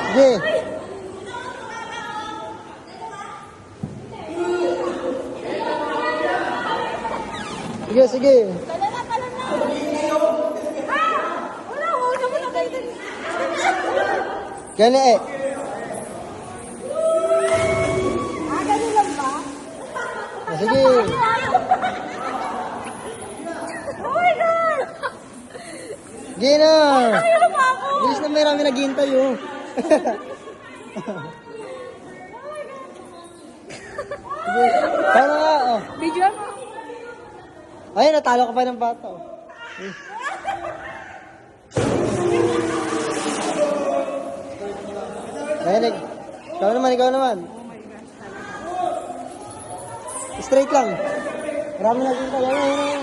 Sige. Sige, sige. Palala. Ha! Wala, huwag naman na kayo. Gani eh. Ganun lang ba? Sige. Oh my God! Sige na. Ano ba ako? Bilis na, may rami naghihintay oh. Sige. Paano nga oh. Video mo? Ay, natalo ka pa ng bata oh. Ayun, ikaw naman. Straight lang. Marami naghihintay. Ayun.